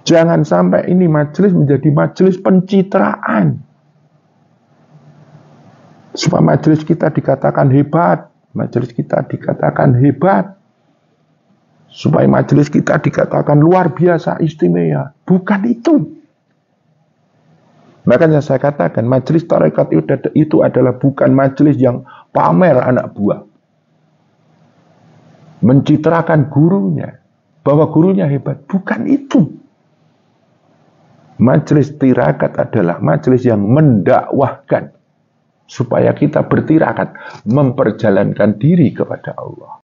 Jangan sampai ini majelis menjadi majelis pencitraan. Supaya majelis kita dikatakan hebat, majelis kita dikatakan hebat. Supaya majelis kita dikatakan luar biasa, istimewa. Bukan itu. Makanya saya katakan majelis tarekat itu adalah bukan majelis yang pamer anak buah. Mencitrakan gurunya, bahwa gurunya hebat. Bukan itu. Majelis tirakat adalah majelis yang mendakwahkan supaya kita bertirakat memperjalankan diri kepada Allah.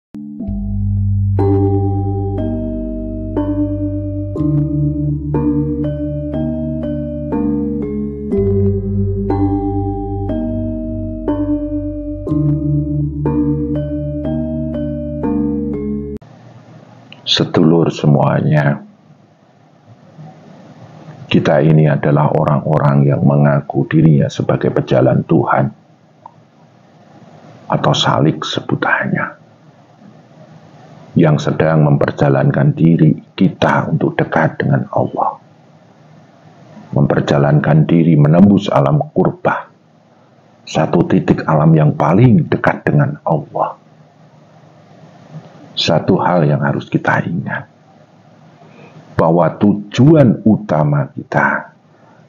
Sedulur semuanya, kita ini adalah orang-orang yang mengaku dirinya sebagai pejalan Tuhan atau salik sebutannya, yang sedang memperjalankan diri kita untuk dekat dengan Allah, memperjalankan diri menembus alam qurbah, satu titik alam yang paling dekat dengan Allah. Satu hal yang harus kita ingat, bahwa tujuan utama kita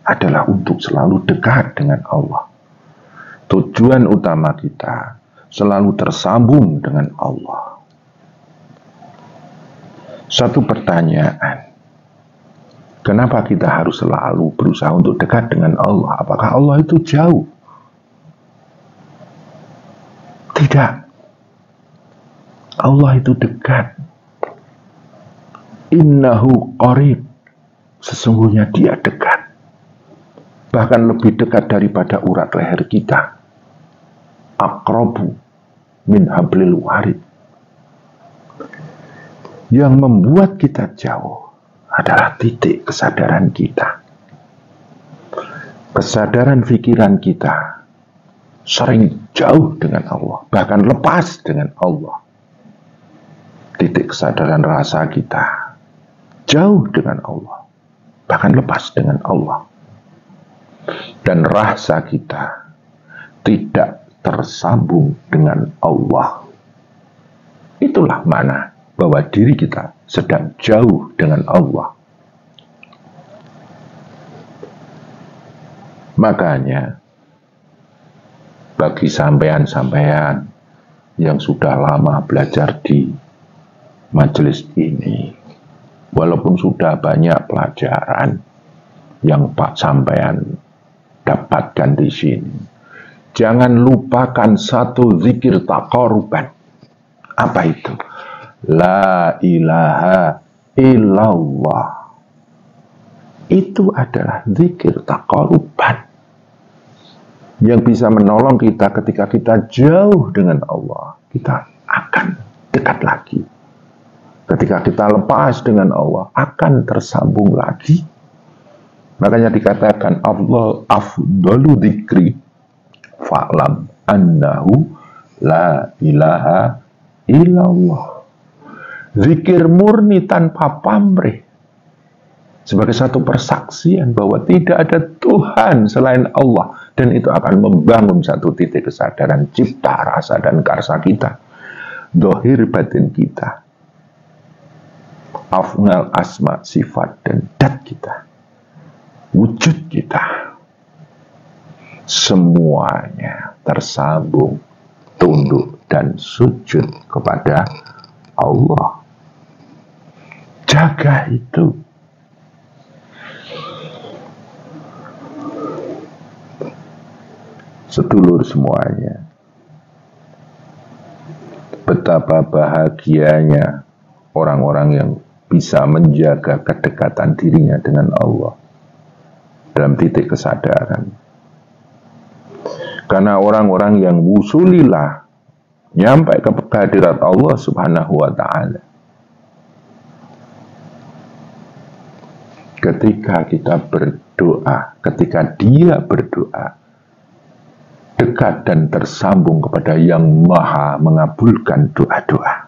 adalah untuk selalu dekat dengan Allah. Tujuan utama kita selalu tersambung dengan Allah. Satu pertanyaan, kenapa kita harus selalu berusaha untuk dekat dengan Allah? Apakah Allah itu jauh? Tidak. Allah itu dekat. Innahu qarib. Sesungguhnya dia dekat. Bahkan lebih dekat daripada urat leher kita. Aqrabu min hablil warid. Yang membuat kita jauh adalah titik kesadaran kita. Kesadaran pikiran kita sering jauh dengan Allah, bahkan lepas dengan Allah. Titik kesadaran rasa kita jauh dengan Allah, bahkan lepas dengan Allah. Dan rasa kita tidak tersambung dengan Allah. Itulah mana bahwa diri kita sedang jauh dengan Allah. Makanya bagi sampean-sampean yang sudah lama belajar di majelis ini, walaupun sudah banyak pelajaran yang Pak sampean dapatkan di sini, jangan lupakan satu zikir taqarruban. Apa itu? La ilaha illallah. Itu adalah zikir taqarruban yang bisa menolong kita ketika kita jauh dengan Allah. Kita akan dekat lagi. Ketika kita lepas dengan Allah, akan tersambung lagi. Makanya dikatakan Allah afdalu dzikri fa'lam annahu la ilaha illallah. Zikir murni tanpa pamrih, sebagai satu persaksian bahwa tidak ada Tuhan selain Allah. Dan itu akan membangun satu titik kesadaran cipta, rasa, dan karsa kita, dohir batin kita, afnal asma, sifat, dan dat kita, wujud kita, semuanya tersambung, tunduk, dan sujud kepada Allah. Jaga itu. Sedulur semuanya, betapa bahagianya orang-orang yang bisa menjaga kedekatan dirinya dengan Allah dalam titik kesadaran. Karena orang-orang yang wusulillah, nyampe ke kehadirat Allah subhanahu wa ta'ala, ketika kita berdoa, ketika dia berdoa, dekat dan tersambung kepada yang maha mengabulkan doa-doa.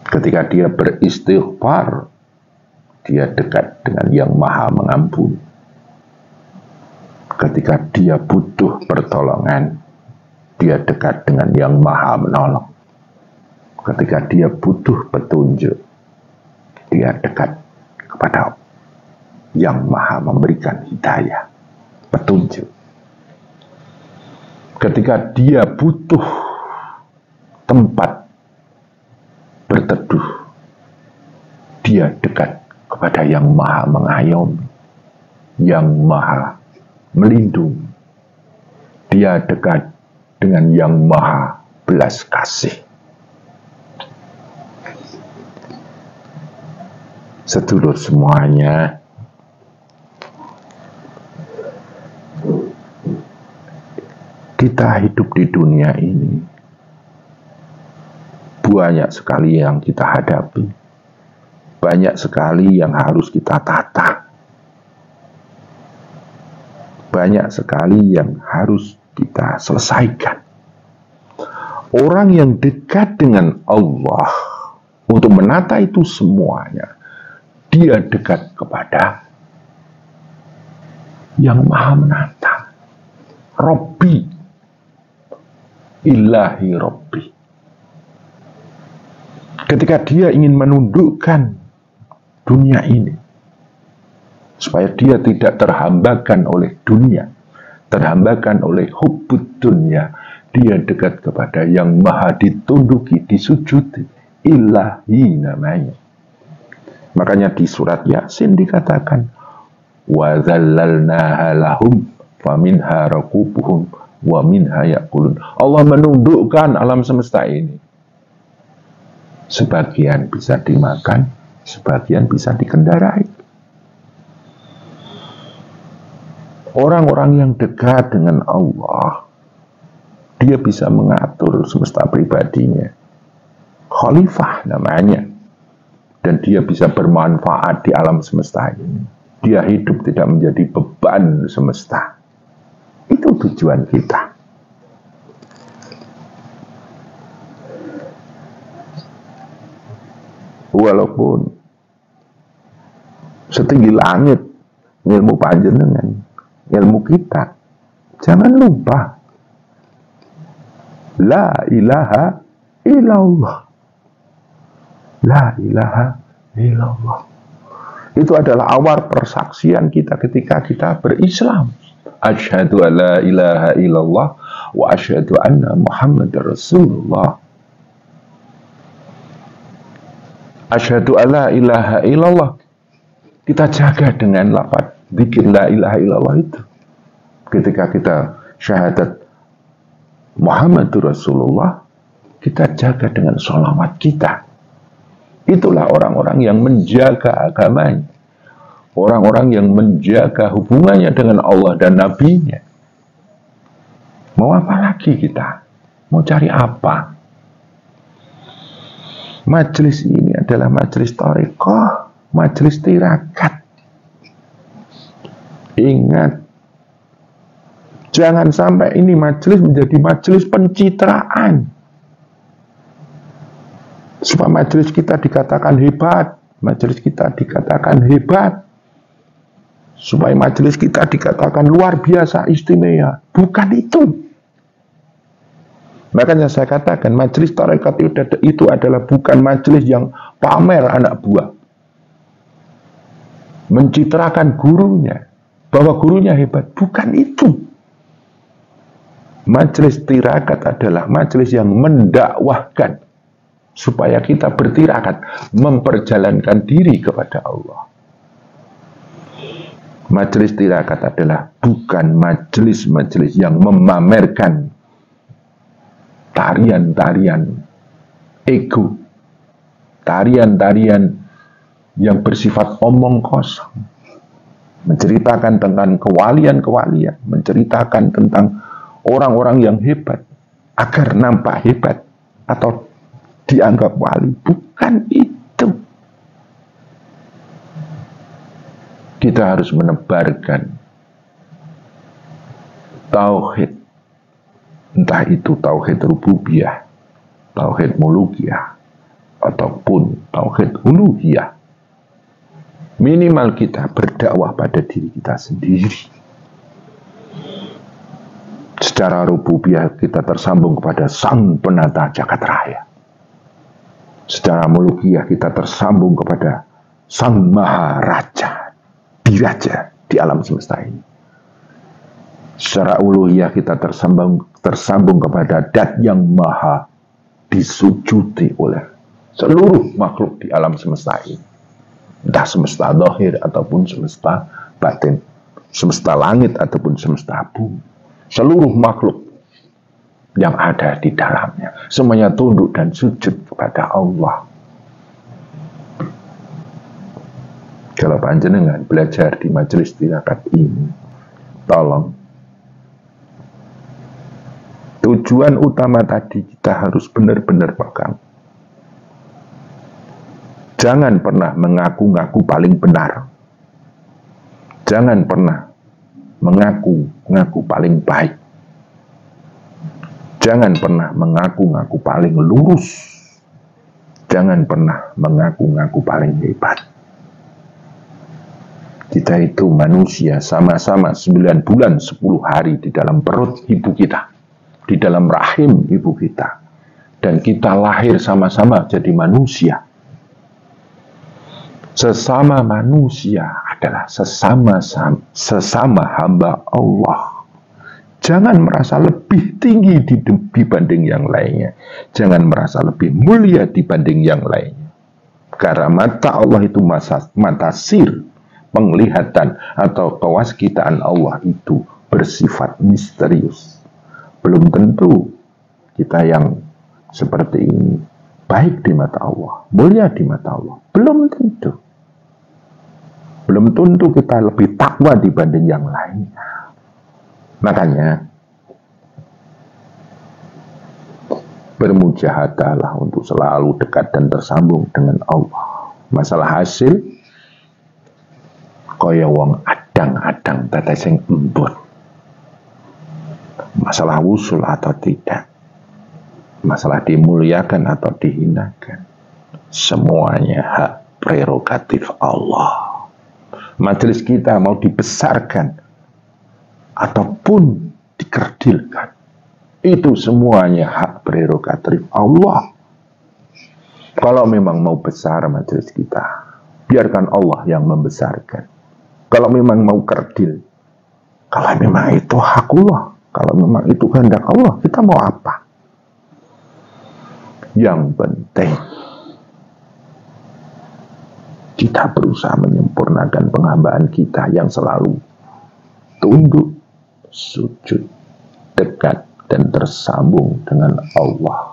Ketika dia beristighfar, dia dekat dengan yang maha mengampuni. Ketika dia butuh pertolongan, dia dekat dengan yang maha menolong. Ketika dia butuh petunjuk, dia dekat kepada yang maha memberikan hidayah, petunjuk. Ketika dia butuh tempat berteduh, dia dekat kepada yang maha mengayomi, yang maha melindungi. Dia dekat dengan yang maha belas kasih. Sedulur semuanya, kita hidup di dunia ini, banyak sekali yang kita hadapi, banyak sekali yang harus kita tata, banyak sekali yang harus kita selesaikan. Orang yang dekat dengan Allah untuk menata itu semuanya, dia dekat kepada yang maha menata. Robbi, ilahi Robbi. Ketika dia ingin menundukkan dunia ini, supaya dia tidak terhambakan oleh dunia, terhambakan oleh hubbud dunia, dia dekat kepada yang maha ditunduki, disujudi, ilahi namanya. Makanya di surat Yasin dikatakan, wa dzallalnaha lahum faminha rakubuhum wa minha yaqulun. Allah menundukkan alam semesta ini. Sebagian bisa dimakan, sebagian bisa dikendarai. Orang-orang yang dekat dengan Allah, dia bisa mengatur semesta pribadinya. Khalifah namanya. Dan dia bisa bermanfaat di alam semesta ini. Dia hidup tidak menjadi beban semesta. Itu tujuan kita. Walaupun setinggi langit ilmu panjenengan, ilmu kita, jangan lupa la ilaha illallah. La ilaha illallah. Itu adalah awal persaksian kita ketika kita berislam. Asyhadu an la ilaha illallah wa asyhadu anna Muhammadar Rasulullah. Asyhadu an la ilaha illallah. Kita jaga dengan lafaz zikir la ilaha illallah itu. Ketika kita syahadat Muhammadur Rasulullah, kita jaga dengan sholawat kita. Itulah orang-orang yang menjaga agamanya. Orang-orang yang menjaga hubungannya dengan Allah dan Nabi-Nya. Mau apa lagi kita? Mau cari apa? Majelis ini adalah majelis thariqah, majelis tirakat. Ingat, jangan sampai ini majelis menjadi majelis pencitraan. Supaya majelis kita dikatakan hebat, majelis kita dikatakan hebat, supaya majelis kita dikatakan luar biasa, istimewa. Bukan itu. Makanya saya katakan majelis tarekat itu adalah bukan majelis yang pamer anak buah, mencitrakan gurunya, bahwa gurunya hebat. Bukan itu. Majelis tirakat adalah majelis yang mendakwahkan supaya kita bertirakat, memperjalankan diri kepada Allah. Majelis tirakat adalah bukan majelis-majelis yang memamerkan tarian-tarian ego, tarian-tarian yang bersifat omong kosong, menceritakan tentang kewalian-kewalian, menceritakan tentang orang-orang yang hebat agar nampak hebat atau dianggap wali. Bukan itu. Kita harus menebarkan tauhid, entah itu tauhid rububiyah, tauhid mulukiyah, ataupun tauhid uluhiyah. Minimal kita berdakwah pada diri kita sendiri. Secara rububiyah kita tersambung kepada Sang Penata Jagat Raya. Secara mulukiah kita tersambung kepada Sang Maharaja, Diraja di alam semesta ini. Secara uluhiyah kita tersambung kepada Dat yang Maha disujudi oleh seluruh makhluk di alam semesta ini. Entah semesta zahir ataupun semesta batin, semesta langit ataupun semesta bumi. Seluruh makhluk yang ada di dalamnya, semuanya tunduk dan sujud kepada Allah. Kalau panjenengan belajar di majelis tirakat ini, tolong tujuan utama tadi kita harus benar-benar pegang. Jangan pernah mengaku-ngaku paling benar. Jangan pernah mengaku-ngaku paling baik. Jangan pernah mengaku-ngaku paling lurus. Jangan pernah mengaku-ngaku paling hebat. Kita itu manusia sama-sama 9 bulan 10 hari di dalam perut ibu kita, di dalam rahim ibu kita, dan kita lahir sama-sama jadi manusia. Sesama manusia adalah sesama hamba Allah. Jangan merasa lebih tinggi dibanding yang lainnya. Jangan merasa lebih mulia dibanding yang lainnya. Karena mata Allah itu mata sir, penglihatan atau kewaskitaan Allah itu bersifat misterius. Belum tentu kita yang seperti ini baik di mata Allah, mulia di mata Allah. Belum tentu. Belum tentu kita lebih takwa dibanding yang lainnya. Makanya bermujahadalah untuk selalu dekat dan tersambung dengan Allah. Masalah hasil kaya wong adang-adang tetes sing embut. Masalah wusul atau tidak, masalah dimuliakan atau dihinakan, semuanya hak prerogatif Allah. Majelis kita mau dibesarkan ataupun dikerdilkan, itu semuanya hak prerogatif Allah. Kalau memang mau besar majelis kita, biarkan Allah yang membesarkan. Kalau memang mau kerdil, kalau memang itu hakullah, kalau memang itu kehendak Allah, kita mau apa? Yang penting kita berusaha menyempurnakan penghambaan kita yang selalu tunduk, sujud, dekat, dan tersambung dengan Allah.